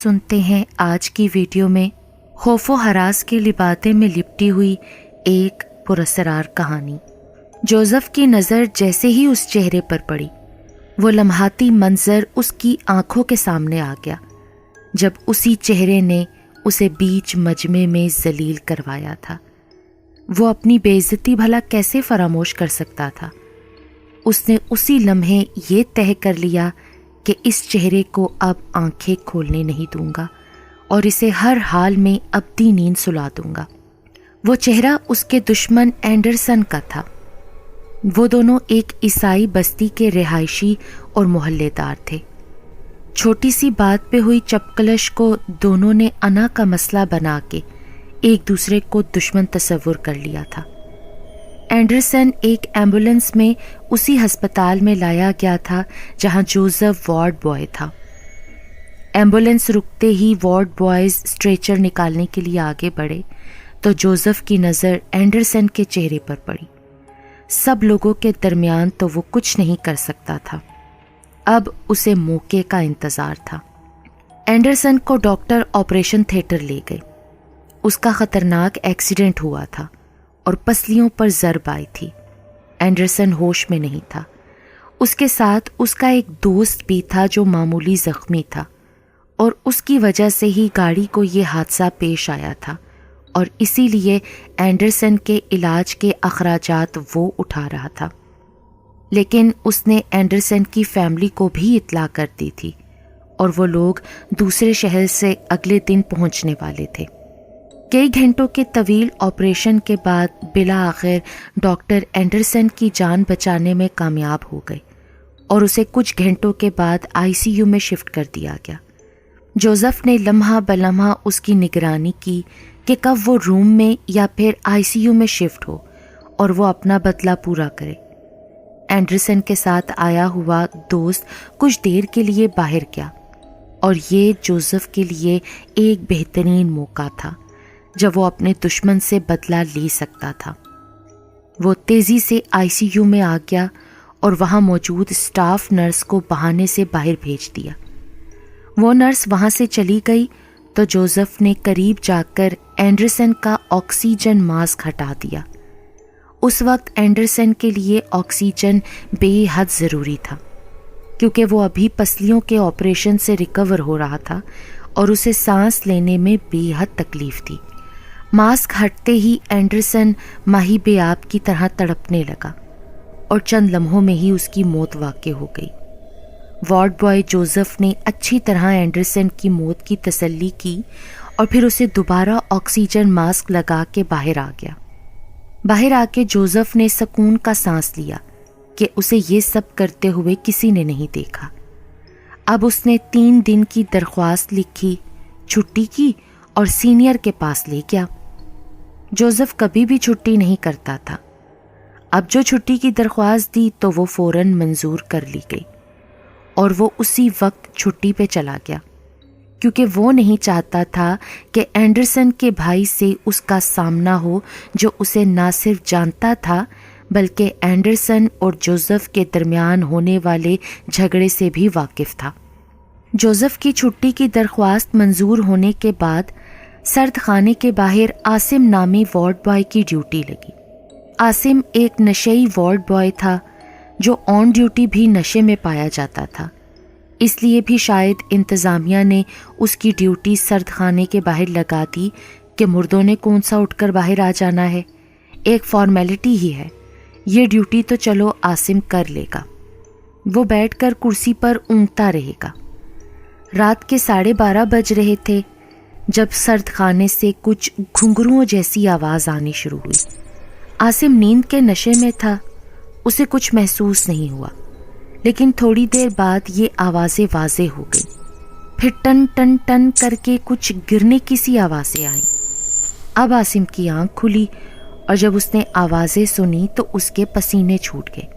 سنتے ہیں آج کی ویڈیو میں خوف و ہراس کے لبادے میں لپٹی ہوئی ایک پراسرار کہانی۔ جوزف کی نظر جیسے ہی اس چہرے پر پڑی، وہ لمحاتی منظر اس کی آنکھوں کے سامنے آ گیا جب اسی چہرے نے اسے بیچ مجمع میں ذلیل کروایا تھا۔ وہ اپنی بے عزتی بھلا کیسے فراموش کر سکتا تھا؟ اس نے اسی لمحے یہ طے کر لیا کہ اس چہرے کو اب آنکھیں کھولنے نہیں دوں گا اور اسے ہر حال میں ابدی نیند سلا دوں گا۔ وہ چہرہ اس کے دشمن اینڈرسن کا تھا۔ وہ دونوں ایک عیسائی بستی کے رہائشی اور محلے دار تھے۔ چھوٹی سی بات پہ ہوئی چپکلش کو دونوں نے انا کا مسئلہ بنا کے ایک دوسرے کو دشمن تصور کر لیا تھا۔ اینڈرسن ایک ایمبولنس میں اسی ہسپتال میں لایا گیا تھا جہاں جوزف وارڈ بوائے تھا۔ ایمبولنس رکتے ہی وارڈ بوائز اسٹریچر نکالنے کے لیے آگے بڑھے تو جوزف کی نظر اینڈرسن کے چہرے پر پڑی۔ سب لوگوں کے درمیان تو وہ کچھ نہیں کر سکتا تھا، اب اسے موقع کا انتظار تھا۔ اینڈرسن کو ڈاکٹر آپریشن تھیٹر لے گئے۔ اس کا خطرناک ایکسیڈنٹ ہوا تھا اور پسلیوں پر ضرب آئی تھی۔ اینڈرسن ہوش میں نہیں تھا۔ اس کے ساتھ اس کا ایک دوست بھی تھا جو معمولی زخمی تھا، اور اس کی وجہ سے ہی گاڑی کو یہ حادثہ پیش آیا تھا، اور اسی لیے اینڈرسن کے علاج کے اخراجات وہ اٹھا رہا تھا۔ لیکن اس نے اینڈرسن کی فیملی کو بھی اطلاع کر دی تھی، اور وہ لوگ دوسرے شہر سے اگلے دن پہنچنے والے تھے۔ کئی گھنٹوں کے طویل آپریشن کے بعد بالآخر ڈاکٹر اینڈرسن کی جان بچانے میں کامیاب ہو گئے اور اسے کچھ گھنٹوں کے بعد ICU میں شفٹ کر دیا گیا۔ جوزف نے لمحہ بلمحہ اس کی نگرانی کی کہ کب وہ روم میں یا پھر ICU میں شفٹ ہو اور وہ اپنا بدلہ پورا کرے۔ اینڈرسن کے ساتھ آیا ہوا دوست کچھ دیر کے لیے باہر گیا، اور یہ جوزف کے لیے ایک بہترین موقع تھا جب وہ اپنے دشمن سے بدلہ لے سکتا تھا۔ وہ تیزی سے ICU میں آ گیا اور وہاں موجود اسٹاف نرس کو بہانے سے باہر بھیج دیا۔ وہ نرس وہاں سے چلی گئی تو جوزف نے قریب جا کر اینڈرسن کا آکسیجن ماسک ہٹا دیا۔ اس وقت اینڈرسن کے لیے آکسیجن بے حد ضروری تھا، کیونکہ وہ ابھی پسلیوں کے آپریشن سے ریکور ہو رہا تھا اور اسے سانس لینے میں بے حد تکلیف تھی۔ ماسک ہٹتے ہی اینڈرسن ماہی بے آب کی طرح تڑپنے لگا اور چند لمحوں میں ہی اس کی موت واقع ہو گئی۔ وارڈ بوائے جوزف نے اچھی طرح اینڈرسن کی موت کی تسلی کی اور پھر اسے دوبارہ آکسیجن ماسک لگا کے باہر آ گیا۔ باہر آ کے جوزف نے سکون کا سانس لیا کہ اسے یہ سب کرتے ہوئے کسی نے نہیں دیکھا۔ اب اس نے 3 دن کی درخواست لکھی، چھٹی کی اور سینئر کے پاس لے گیا۔ جوزف کبھی بھی چھٹی نہیں کرتا تھا۔ اب جو چھٹی کی درخواست دی تو وہ فوراً منظور کر لی گئی، اور وہ اسی وقت چھٹی پہ چلا گیا، کیونکہ وہ نہیں چاہتا تھا کہ اینڈرسن کے بھائی سے اس کا سامنا ہو جو اسے نہ صرف جانتا تھا بلکہ اینڈرسن اور جوزف کے درمیان ہونے والے جھگڑے سے بھی واقف تھا۔ جوزف کی چھٹی کی درخواست منظور ہونے کے بعد سرد خانے کے باہر عاصم نامی وارڈ بوائے کی ڈیوٹی لگی۔ عاصم ایک نشئی وارڈ بوائے تھا جو آن ڈیوٹی بھی نشے میں پایا جاتا تھا، اس لیے بھی شاید انتظامیہ نے اس کی ڈیوٹی سرد خانے کے باہر لگا دی کہ مردوں نے کون سا اٹھ کر باہر آ جانا ہے، ایک فارمیلٹی ہی ہے، یہ ڈیوٹی تو چلو عاصم کر لے گا۔ وہ بیٹھ کر کرسی پر اونگتا رہے گا۔ رات کے 12:30 بج رہے تھے جب سرد خانے سے کچھ گھنگروؤں جیسی آواز آنی شروع ہوئی۔ عاصم نیند کے نشے میں تھا، اسے کچھ محسوس نہیں ہوا، لیکن تھوڑی دیر بعد یہ آوازیں واضح ہو گئیں۔ پھر ٹن ٹن ٹن کر کے کچھ گرنے کی سی آوازیں آئیں۔ اب عاصم کی آنکھ کھلی اور جب اس نے آوازیں سنی تو اس کے پسینے چھوٹ گئے۔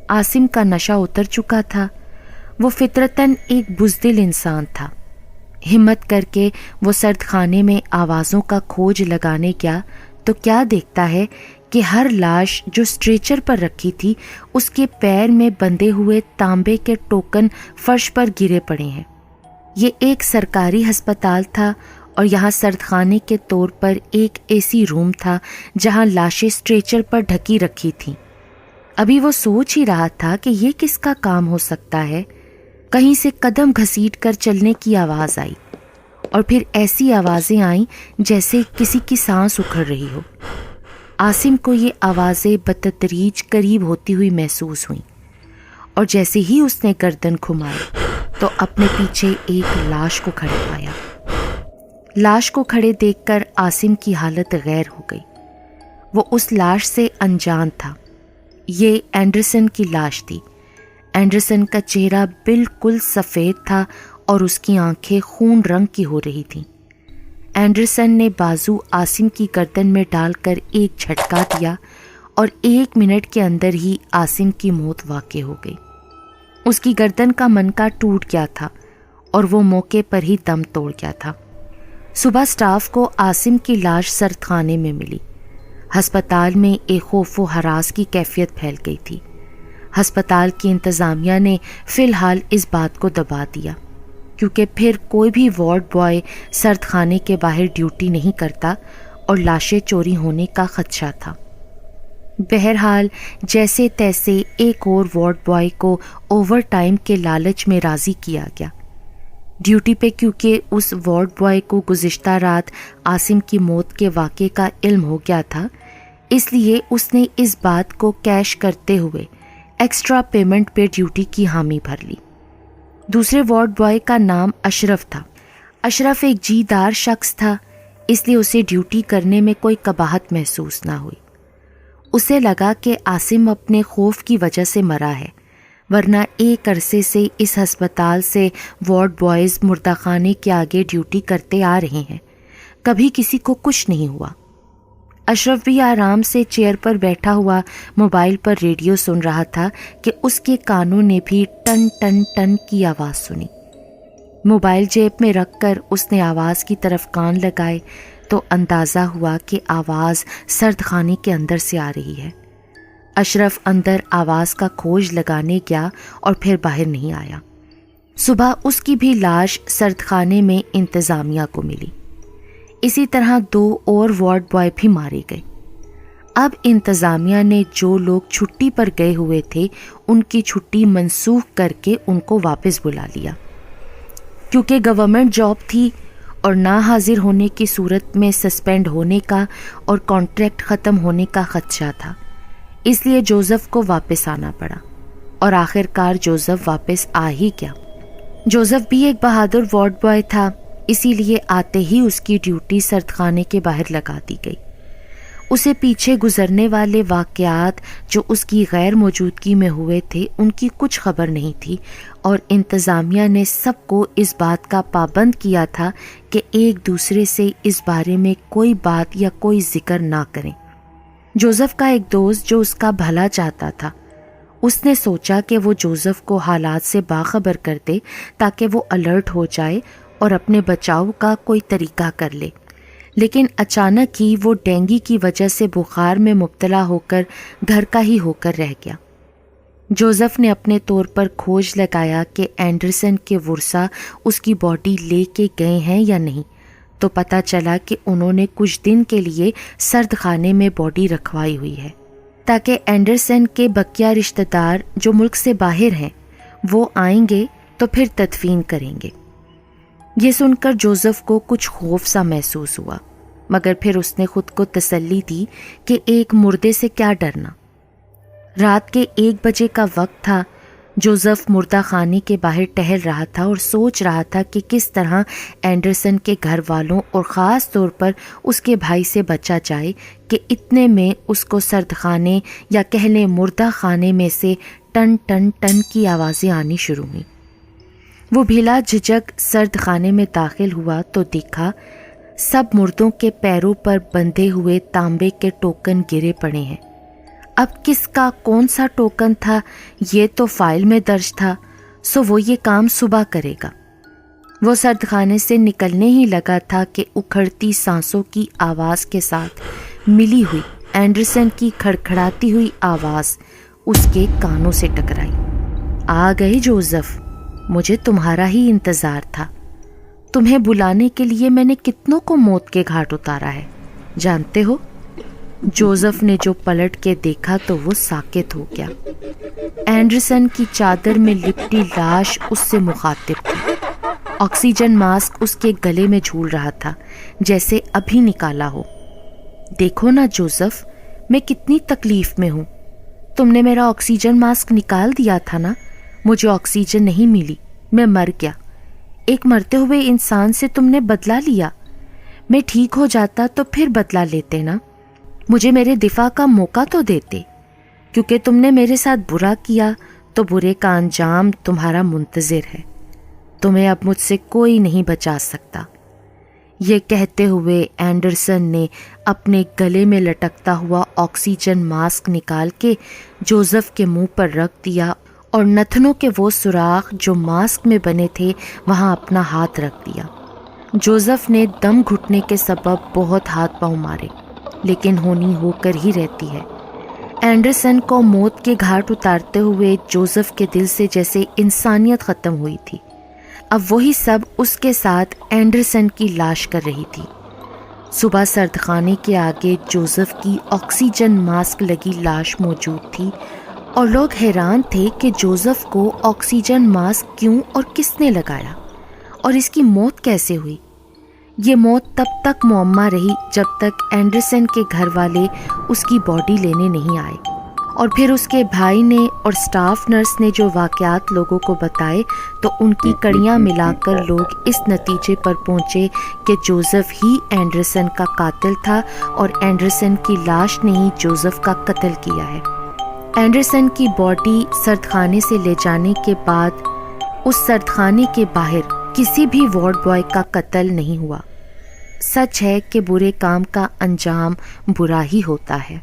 عاصم کا نشہ اتر چکا تھا، وہ فطرتاً ایک بزدل انسان تھا۔ ہمت کر کے وہ سرد خانے میں آوازوں کا کھوج لگانے گیا تو کیا دیکھتا ہے کہ ہر لاش جو اسٹریچر پر رکھی تھی اس کے پیر میں بندھے ہوئے تانبے کے ٹوکن فرش پر گرے پڑے ہیں۔ یہ ایک سرکاری ہسپتال تھا اور یہاں سرد خانے کے طور پر ایک اے سی روم تھا جہاں لاشیں اسٹریچر پر ڈھکی رکھی تھیں۔ ابھی وہ سوچ ہی رہا تھا کہ یہ کس کا کام ہو سکتا ہے، کہیں سے قدم گھسیٹ کر چلنے کی آواز آئی اور پھر ایسی آوازیں آئیں جیسے کسی کی سانس اکھڑ رہی ہو۔ عاصم کو یہ آوازیں بتدریج قریب ہوتی ہوئی محسوس ہوئیں اور جیسے ہی اس نے گردن گھمائی تو اپنے پیچھے ایک لاش کو کھڑے پایا۔ لاش کو کھڑے دیکھ کر عاصم کی حالت غیر ہو گئی۔ وہ اس لاش سے انجان تھا۔ یہ اینڈرسن کی لاش تھی۔ اینڈرسن کا چہرہ بالکل سفید تھا اور اس کی آنکھیں خون رنگ کی ہو رہی تھیں۔ اینڈرسن نے بازو عاصم کی گردن میں ڈال کر ایک جھٹکا دیا اور 1 منٹ کے اندر ہی عاصم کی موت واقع ہو گئی۔ اس کی گردن کا منکا ٹوٹ گیا تھا اور وہ موقع پر ہی دم توڑ گیا تھا۔ صبح سٹاف کو عاصم کی لاش سرد خانے میں ملی۔ ہسپتال میں ایک خوف و ہراس کی کیفیت پھیل گئی تھی۔ ہسپتال کی انتظامیہ نے فی الحال اس بات کو دبا دیا کیونکہ پھر کوئی بھی وارڈ بوائے سرد خانے کے باہر ڈیوٹی نہیں کرتا اور لاشیں چوری ہونے کا خدشہ تھا۔ بہرحال جیسے تیسے ایک اور وارڈ بوائے کو اوور ٹائم کے لالچ میں راضی کیا گیا۔ ڈیوٹی پہ کیونکہ اس وارڈ بوائے کو گزشتہ رات عاصم کی موت کے واقعے کا علم ہو گیا تھا، اس لیے اس نے اس بات کو کیش کرتے ہوئے ایکسٹرا پیمنٹ پہ ڈیوٹی کی حامی بھر لی۔ دوسرے وارڈ بوائے کا نام اشرف تھا۔ اشرف ایک جی دار شخص تھا، اس لیے اسے ڈیوٹی کرنے میں کوئی قباحت محسوس نہ ہوئی۔ اسے لگا کہ عاصم اپنے خوف کی وجہ سے مرا ہے، ورنہ ایک عرصے سے اس ہسپتال سے وارڈ بوائز مردہ خانے کے آگے ڈیوٹی کرتے آ رہے ہیں، کبھی کسی کو کچھ نہیں ہوا۔ اشرف بھی آرام سے چیئر پر بیٹھا ہوا موبائل پر ریڈیو سن رہا تھا کہ اس کے کانوں نے بھی ٹن ٹن ٹن کی آواز سنی۔ موبائل جیب میں رکھ کر اس نے آواز کی طرف کان لگائے تو اندازہ ہوا کہ آواز سرد خانے کے اندر سے آ رہی ہے۔ اشرف اندر آواز کا کھوج لگانے گیا اور پھر باہر نہیں آیا۔ صبح اس کی بھی لاش سرد خانے میں انتظامیہ کو ملی۔ اسی طرح 2 اور وارڈ بوائے بھی مارے گئے۔ اب انتظامیہ نے جو لوگ چھٹی پر گئے ہوئے تھے ان کی چھٹی منسوخ کر کے ان کو واپس بلا لیا۔ کیونکہ گورنمنٹ جاب تھی اور نہ حاضر ہونے کی صورت میں سسپینڈ ہونے کا اور کانٹریکٹ ختم ہونے کا خدشہ تھا، اس لیے جوزف کو واپس آنا پڑا اور آخر کار جوزف واپس آ ہی گیا۔ جوزف بھی ایک بہادر وارڈ بوائے تھا، اسی لیے آتے ہی اس کی ڈیوٹی سرد خانے کے باہر لگا دی گئی۔ اسے پیچھے گزرنے والے واقعات جو اس کی غیر موجودگی میں ہوئے تھے ان کی کچھ خبر نہیں تھی اور انتظامیہ نے سب کو اس بات کا پابند کیا تھا کہ ایک دوسرے سے اس بارے میں کوئی بات یا کوئی ذکر نہ کریں۔ جوزف کا ایک دوست جو اس کا بھلا چاہتا تھا، اس نے سوچا کہ وہ جوزف کو حالات سے باخبر کر دے تاکہ وہ الرٹ ہو جائے اور اپنے بچاؤ کا کوئی طریقہ کر لے، لیکن اچانک ہی وہ ڈینگی کی وجہ سے بخار میں مبتلا ہو کر گھر کا ہی ہو کر رہ گیا۔ جوزف نے اپنے طور پر کھوج لگایا کہ اینڈرسن کے ورثا اس کی باڈی لے کے گئے ہیں یا نہیں، تو پتہ چلا کہ انہوں نے کچھ دن کے لیے سرد خانے میں باڈی رکھوائی ہوئی ہے تاکہ اینڈرسن کے بقیہ رشتہ دار جو ملک سے باہر ہیں وہ آئیں گے تو پھر تدفین کریں گے۔ یہ سن کر جوزف کو کچھ خوف سا محسوس ہوا، مگر پھر اس نے خود کو تسلی دی کہ ایک مردے سے کیا ڈرنا۔ رات کے 1 بجے کا وقت تھا۔ جوزف مردہ خانے کے باہر ٹہل رہا تھا اور سوچ رہا تھا کہ کس طرح اینڈرسن کے گھر والوں اور خاص طور پر اس کے بھائی سے بچا جائے کہ اتنے میں اس کو سرد خانے یا کہہ لیں مردہ خانے میں سے ٹن ٹن ٹن کی آوازیں آنی شروع ہوئیں۔ وہ بھلا جھجک سرد خانے میں داخل ہوا تو دیکھا سب مردوں کے پیروں پر بندھے ہوئے تانبے کے ٹوکن گرے پڑے ہیں۔ اب کس کا کون سا ٹوکن تھا یہ تو فائل میں درج تھا، سو وہ یہ کام صبح کرے گا۔ وہ سرد خانے سے نکلنے ہی لگا تھا کہ اکھڑتی سانسوں کی آواز کے ساتھ ملی ہوئی اینڈرسن کی کھڑکھڑاتی ہوئی آواز اس کے کانوں سے ٹکرائی۔ آ گئے جوزف، مجھے تمہارا ہی انتظار تھا۔ تمہیں بلانے کے لیے میں نے کتنوں کو موت کے گھاٹ اتارا ہے، جانتے ہو؟ جوزف نے جو پلٹ کے دیکھا تو وہ ساکت ہو گیا۔ اینڈرسن کی چادر میں لپٹی لاش اس سے مخاطب تھی۔ آکسیجن ماسک اس کے گلے میں جھول رہا تھا جیسے ابھی نکالا ہو۔ دیکھو نا جوزف، میں کتنی تکلیف میں ہوں۔ تم نے میرا آکسیجن ماسک نکال دیا تھا نا، مجھے آکسیجن نہیں ملی، میں مر گیا۔ ایک مرتے ہوئے انسان سے تم نے بدلہ لیا۔ میں ٹھیک ہو جاتا تو پھر بدلہ لیتے نا، مجھے میرے دفاع کا موقع تو دیتے۔ کیونکہ تم نے میرے ساتھ برا کیا تو برے کا انجام تمہارا منتظر ہے۔ تمہیں اب مجھ سے کوئی نہیں بچا سکتا۔ یہ کہتے ہوئے اینڈرسن نے اپنے گلے میں لٹکتا ہوا آکسیجن ماسک نکال کے جوزف کے منہ پر رکھ دیا اور نتنوں کے وہ سوراخ جو ماسک میں بنے تھے وہاں اپنا ہاتھ رکھ دیا۔ جوزف نے دم گھٹنے کے سبب بہت ہاتھ پاؤں مارے، لیکن ہونی ہو کر ہی رہتی ہے۔ اینڈرسن کو موت کے گھاٹ اتارتے ہوئے جوزف کے دل سے جیسے انسانیت ختم ہوئی تھی۔ اب وہی سب اس کے ساتھ اینڈرسن کی لاش کر رہی تھی۔ صبح سردخانے کے آگے جوزف کی آکسیجن ماسک لگی لاش موجود تھی اور لوگ حیران تھے کہ جوزف کو آکسیجن ماسک کیوں اور کس نے لگایا اور اس کی موت کیسے ہوئی۔ یہ موت تب تک معمہ رہی جب تک اینڈرسن کے گھر والے اس کی باڈی لینے نہیں آئے، اور پھر اس کے بھائی نے اور سٹاف نرس نے جو واقعات لوگوں کو بتائے تو ان کی کڑیاں ملا کر لوگ اس نتیجے پر پہنچے کہ جوزف ہی اینڈرسن کا قاتل تھا اور اینڈرسن کی لاش نے ہی جوزف کا قتل کیا ہے۔ اینڈرسن کی باڈی سردخانے سے لے جانے کے بعد اس سردخانے کے باہر کسی بھی وارڈ بوائے کا قتل نہیں ہوا۔ سچ ہے کہ برے کام کا انجام برا ہی ہوتا ہے۔